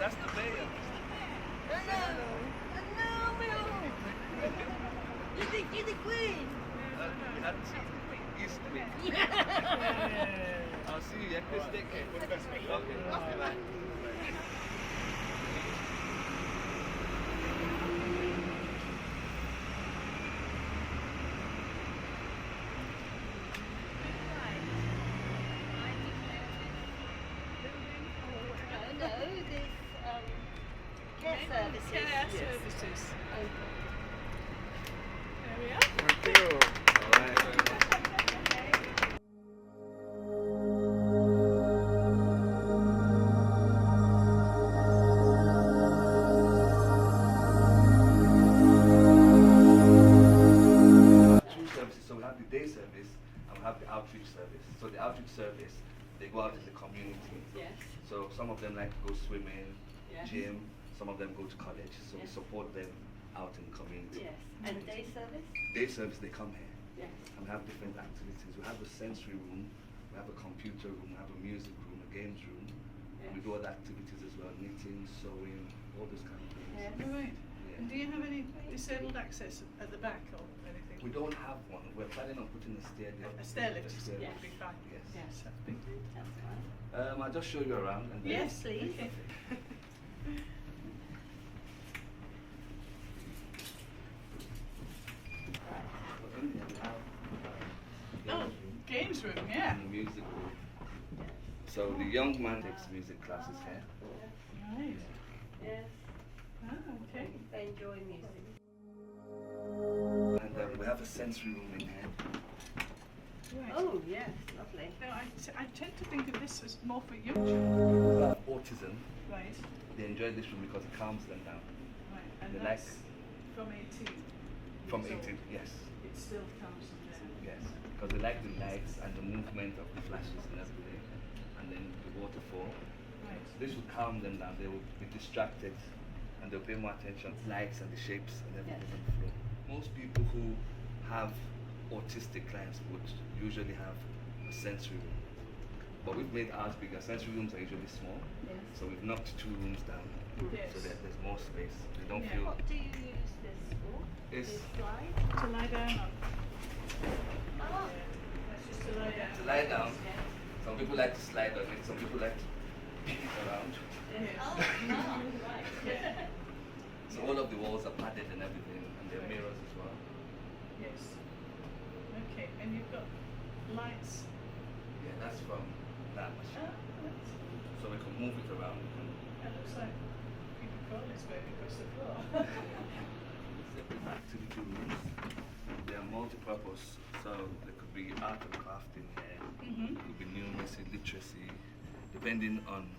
That's the bear. You're the queen. That's East Week. I'll see you. Yeah, Chris, take care. Okay. Bye. Care services. Care services. There we are. Thank you. All right. Two services. So we have the day service and we have the outreach service. So the outreach service, they go out in the community. Yes. So some of them like to go swimming, Yes. gym. Some of them go to college. So we Yes. support them out in the community. Yes. And day service? Day service, they come here. Yes. And we have different activities. We have a sensory room, we have a computer room, we have a music room, a games room. And we Yes. do other activities as well, knitting, sewing, all those kind of things. Yes. All right. Yeah. And do you have any disabled access at the back or anything? We don't have one. We're planning on putting a stair there. A stair lift Yes. would be fine. Yes. Yes, that'd be good. That's fine. I'll just show you around. And then- Yes, please. Okay. In here we have, Oh, games room, yeah. and the music room. So the young man takes music classes here. Right. Yes. Oh, okay. They enjoy music. And we have a sensory room in here. Right. Oh, yes. Lovely. Now, I tend to think of this as more for young children. We have autism. Right. They enjoy this room because it calms them down. Right. And They that's like- from 18. From years old. 18, yes. It still comes from there. Yes, because they like the lights and the movement of the flashes and everything, and then the waterfall. Right. This would calm them down. They would be distracted, and they'll pay more attention to lights and the shapes and everything Yes. on the floor. Most people who have autistic clients would usually have a sensory room, but we've made ours bigger. Sensory rooms are usually small, Yes. so we've knocked 2 rooms down, Yes. so that there's more space. They don't Yeah. feel. What do you use this for? It's- This slide? To lie down on. Oh. That's just to lie down. To lie down. Yes. Some people like to slide on it. Some people like to kick it around. Yes. Oh, right. So all of the walls are padded and everything, and there are mirrors as well. Yes. Okay, and you've got lights. Yeah, that's from that Oh, machine. that's, So we can move it around. We can that looks like people crawl this way across the floor. separate activity rooms. They are multi-purpose, so there could be art and craft in here. Mhm. It could be numeracy, literacy, depending on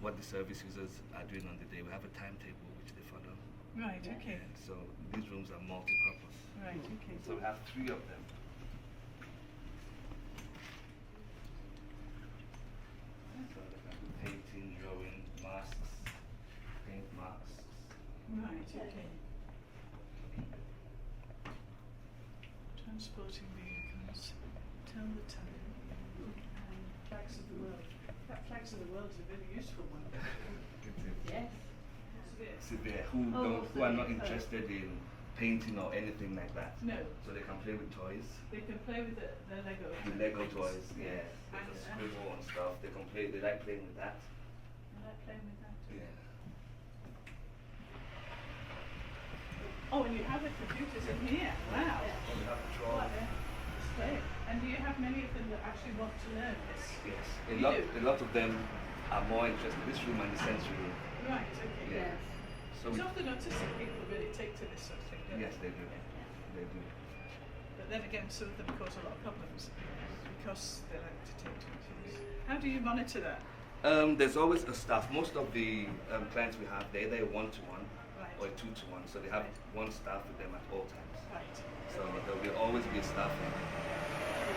what the service users are doing on the day. We have a timetable which they follow. Right, okay. And so these rooms are multi-purpose. Right, okay. So we have 3 of them. So they can do painting, drawing, masks, paint masks. Right, okay. Transporting vehicles, tell the time, and flags of the world. That flags of the world is a very useful one. Yes. Severe who Oh, don't, who are not sorry. interested in painting or anything like that. No, So they can play with toys. they can play with the Lego. The Lego toys, yeah. They And, can scribble and stuff. They can play. They like playing with that. I like playing with that. Yeah. Oh, and you have the computers in here. Wow. And we have Quite drawing. a display. And do you have many of them that actually want to learn this? Yes. You do? A lot of them are more interested in this room and the sensory room. Right, okay. Yeah. Yes. So It's we, often autistic people really take to this sort of thing, don't yes, they do. They do. But then again, some of them cause a lot of problems because they like to take to it. How do you monitor that? There's always a staff. Most of the clients we have, they're either 1-to-1 Right. or 2-to-1. So they have one staff with them at all times. Right. So there will always be a staff here.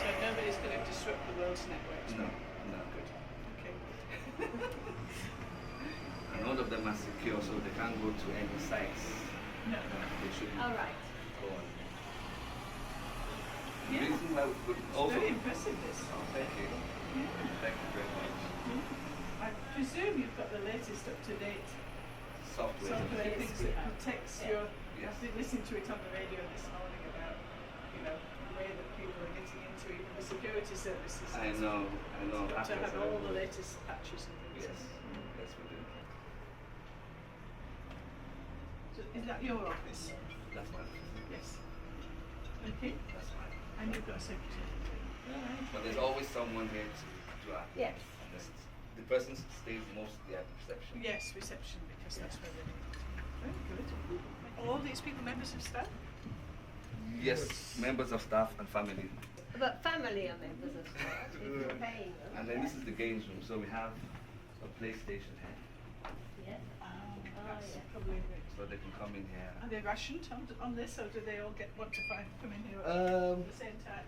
So nobody's going to disrupt the world's networks? No, no. Good. Okay. And all of them are secure, so they can't go to any sites No. they shouldn't All right. go on. The Yeah. reason why we could It's also. very impressive, this. Oh, thank you. Yeah. Thank you very much. I presume you've got the latest up-to-date Software. software, Yes, things we that have. protects Yeah. your... Yes. I've been listening to it on the radio this morning about, you know, the way that people are getting into even the security services. I know. You've got to Hackers have are all the everywhere. latest patches and things. Yes. Yes, we do. So is that your office? That's my office. Yes. Okay. That's mine. And you've got a secretary. But there's always someone here to act. Yes. The person stays mostly at reception. Yes, reception, because that's where they need. Very good. Are all these people members of staff? Yes, members of staff and family. But family are members of staff if you're paying them. And then this is the games room, so we have a PlayStation here, Yeah. That's yeah. probably good. so they can come in here. Are they rationed on this, or do they all want to come in here Um, at the same time?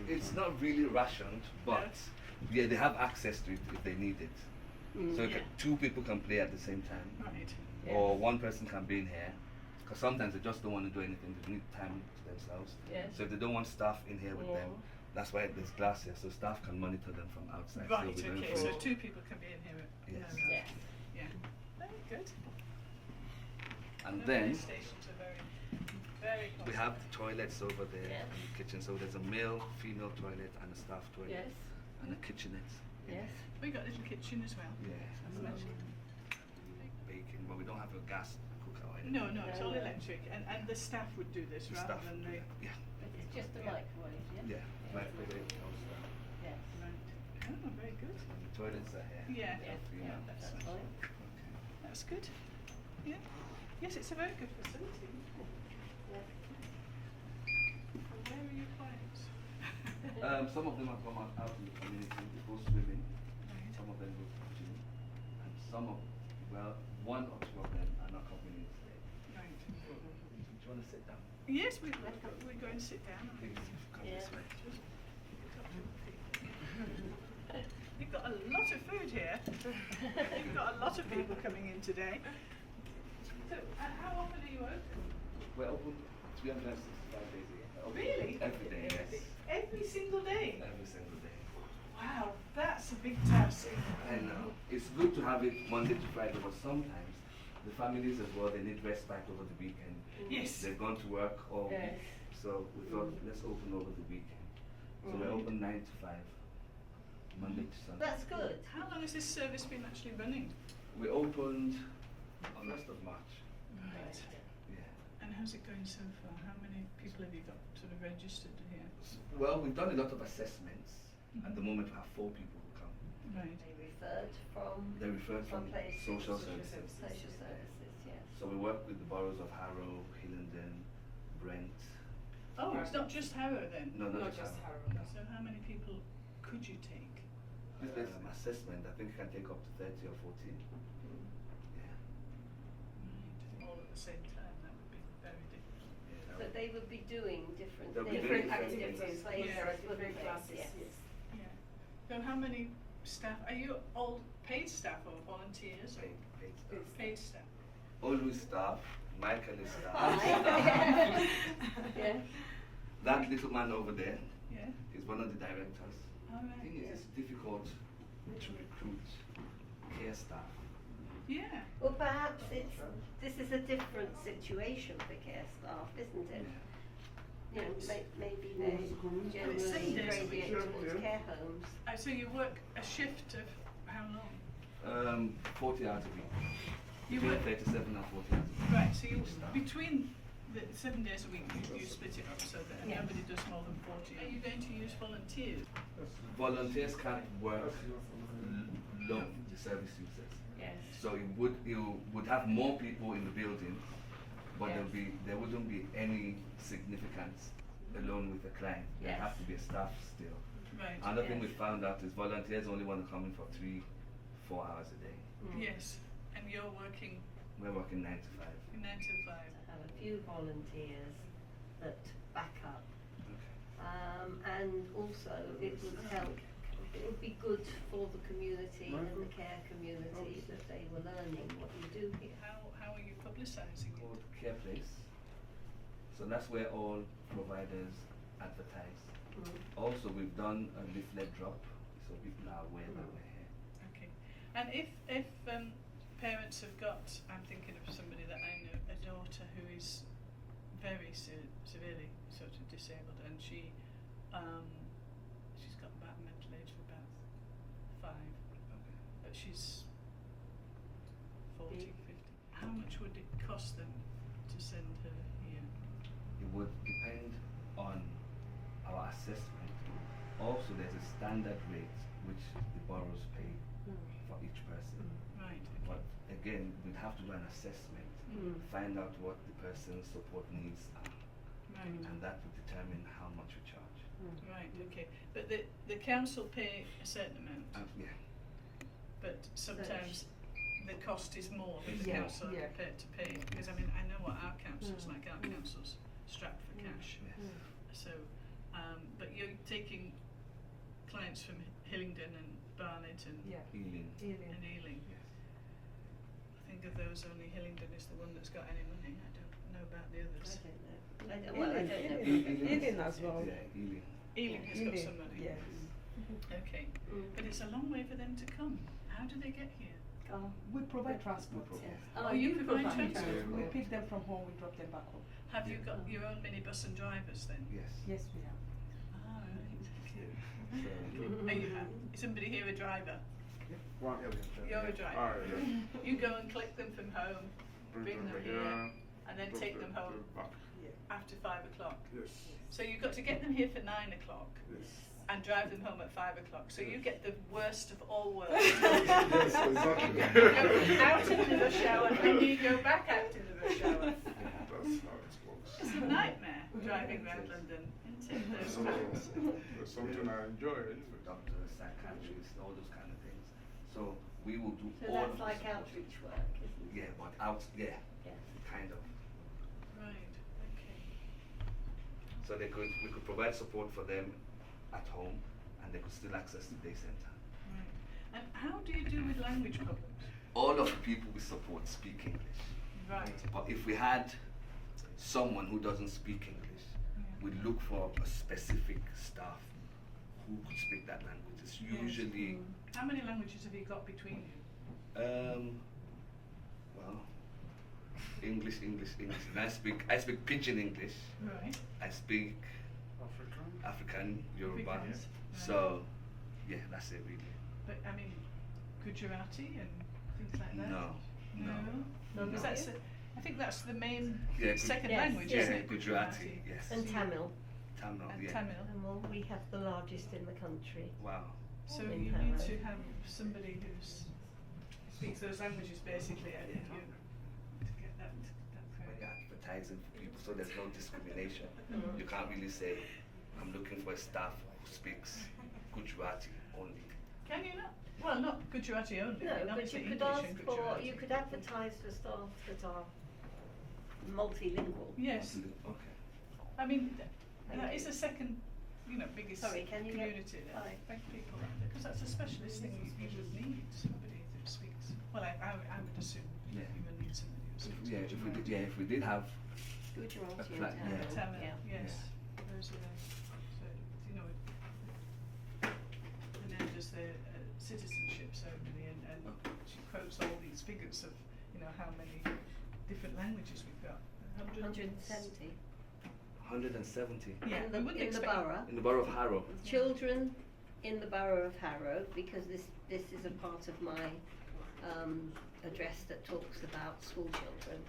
It's not really rationed, but yeah, they have access to it if they need it. So Yeah. two people can play at the same time, Right. or one person can be in here. Because sometimes they just don't want to do anything; they need time to themselves. Yes. So if they don't want staff in here with them, Yeah. that's why there's glass here, so staff can monitor them from outside. Right, we don't okay, feel- so two people can be in here. Yes. Yeah. Yeah. Very good. And The then stations are very, very we have the toilets over there Yes. and the kitchen. So there's a male, female toilet and a staff toilet Yes. and a kitchenette. Yes. We got a little kitchen as well. Yeah. As I mentioned. Baking, but we don't have a gas cooker or anything. No, it's all electric, and the staff would do this The rather staff than do the. that. Yeah. But it's just a Yeah. microwave, yeah? Yeah. Microwave, toaster. Yes. Right. Oh, very good. And the toilets are here. Yeah. Yeah, Yeah, yeah, that's that's fine. fine. Okay. That's good. Yeah. Yes, it's a very good facility. Yeah. And where are your clients? Some of them have come out in the community to go swimming. Right. Some of them go to the gym. And one or two of them are not coming in today. Right. Do you want to sit down? Yes, we're going to sit down. Please, come Yeah. this way. You've got a lot of food here. You've got a lot of people coming in today. So, how often are you open? We're open 365 days a year. Open Really? Every day, yes. Every single day? Every single day. Wow, that's a big task. I know. It's good to have it Monday to Friday, but sometimes the families as well, they need respite over the weekend. Yes. They've gone to work all Yes. week. So we thought, let's open over the weekend. So we're open 9 to 5, Monday to Sunday. That's good. How long has this service been actually running? We opened on 1st of March. Right. Yeah. And how's it going so far? How many people have you got sort of registered here? Well, we've done a lot of assessments. At the moment, we have 4 people who come. Right. They referred from They're referred from places. social services. Social services, yes. So we work with the boroughs of Harrow, Hillingdon, Brent. Oh, it's not just Harrow then? No, not just Harrow. No. So how many people could you take? This assessment, I think, can take up to 30 or 40. Yeah. Right. All at the same time, that would be very difficult. Yeah. But they would be doing different They'll be things doing in different different things. places, Yeah. wouldn't they? Yes. Yeah. So how many staff, are you all paid staff or volunteers? Or Paid staff. paid staff. Always staff. Michael is staff. Aye. Yeah. That little man over there Yeah. is one of the directors. All The right. thing is, it's difficult to recruit care staff. Yeah. Well, perhaps this is a different situation for care staff, isn't it? You know, maybe they generally days a week. gradient towards care homes. So you work a shift of how long? 40 hours a week. You Between work- 37 and 40 hours a week. Right, so you, Staff. between the 7 days a week, you split it up so that Yeah. nobody does more than 40. Are you going to use volunteers? Volunteers can't work alone, the service users. Yes. So you would have more people in the building, but Yes. there wouldn't be any significance alone with the client. There Yes. have to be a staff still. Right. Another thing we Yes. found out is volunteers only want to come in for 3-4 hours a day. Yes, and you're working We're working 9 to 5. 9 to 5. To have a few volunteers that back up. Okay. And also it would help, it would be good for the community and the care community that they were learning what you do here. How are you publicising Called it? Care Place. So that's where all providers advertise. Mm. Also, we've done a leaflet drop, so people are aware that we're here. Okay. And if parents have got, I'm thinking of somebody that I know, a daughter who is very severely sort of disabled, and she's got about mental age of about 5, Okay. but she's 40, 50. How much would it cost them to send her here? It would depend on our assessment. Also, there's a standard rate which the boroughs pay for each person. Right. But again, we'd have to do an assessment, find out what the person's support needs are, Right. and that would determine how much we charge. Right. Okay. But the council pay a certain amount, Yeah. but sometimes the cost is more than the Yeah, council are yeah. prepared to pay. Because I mean, I know what our councils, like our councils, strapped for cash. Yes. So, but you're taking clients from Hillingdon and Barnet and Yeah. Healing. Alien. Ealing. Yes. I think of those, only Hillingdon is the one that's got any money. I don't know about the I others. don't know. I don't know. Ealing as well. Yeah, healing. Ealing has got some money. Yes. Okay. Mm. But it's a long way for them to come. How do they get here? We provide transport. We provide. Yes. Oh, you provide transport? We pick them from home, we drop them back home. Have you got your own minibus and drivers then? Yes. Yes, we have. Ah, right. So, Are you, is somebody here a driver? One, You're a driver. Alright, yeah. You go and collect them from home, bring them here, and then drop take them home back. after 5 o'clock. Yes. So you've got to get them here for 9 o'clock Yes. and drive them home at 5 o'clock. So you get the worst of all worlds. Yes, exactly. You go out in the rush hour and then you go back out in the rush hour. That's how it works. It's a nightmare driving around London, isn't it? Those So, times. it's something I enjoy anyway. doctors, psychiatrists, all those kind of things. So we will do So all that's of the like support. outreach work, isn't it? Yeah, but out, yeah, Yeah. kind of. Right, okay. So we could provide support for them at home, and they could still access the day center. Right. And how do you deal with language problems? All of the people we support speak English. Right. But if we had someone who doesn't speak English, we'd look for a specific staff who could speak that language. It's usually, How many languages have you got between you? well, English. And I speak Pidgin English. Right. I speak African, Yoruba. Afrikaans, So, yeah, that's it really. But I mean, Gujarati and things like that? No. No. Because that's I think that's the main Yeah, second Yes, language, yeah. isn't it? Gujarati, yes. And Tamil. Tamil, And yeah. Tamil. And well, we have the largest in the country. Wow. So In you Tamil. need to have somebody who speaks those languages basically, I think, Yeah. to get that When correct. you're advertising for people, so there's no discrimination. Mhm. You can't really say, I'm looking for a staff who speaks Gujarati only. Can you not? Well, not Gujarati only. No, not but say you could English ask and for, Gujarati. you could advertise for staff that are multilingual. Yes. Okay. I mean, that is the second, biggest Sorry, can you community that Sorry. affect people like that, because that's a specialist thing you would need, somebody who speaks. Well, I would assume Yeah. you would need somebody who speaks. If we did have, Gujarati Apply- and yeah. Tamil. Tamil, yes. Those are the, so, and then there's the citizenship ceremony, and she quotes all these figures of, how many different languages we've got. 170. 170 Yeah, In we the, wouldn't in the expect- borough. in the borough of Harrow. Children in the borough of Harrow, because this is a part of my address that talks about school children.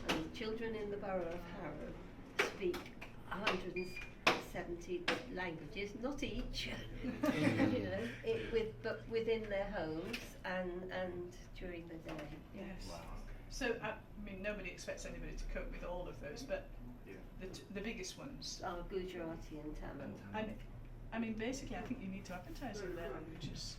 And children in the borough of Harrow speak 170 languages, not each, but within their homes and during the day. Yes. Wow. So, I mean, nobody expects anybody to cope with all of those, but Yeah. the biggest ones. Are Gujarati and Tamil. And, I mean, basically, I think you need to advertise in their languages.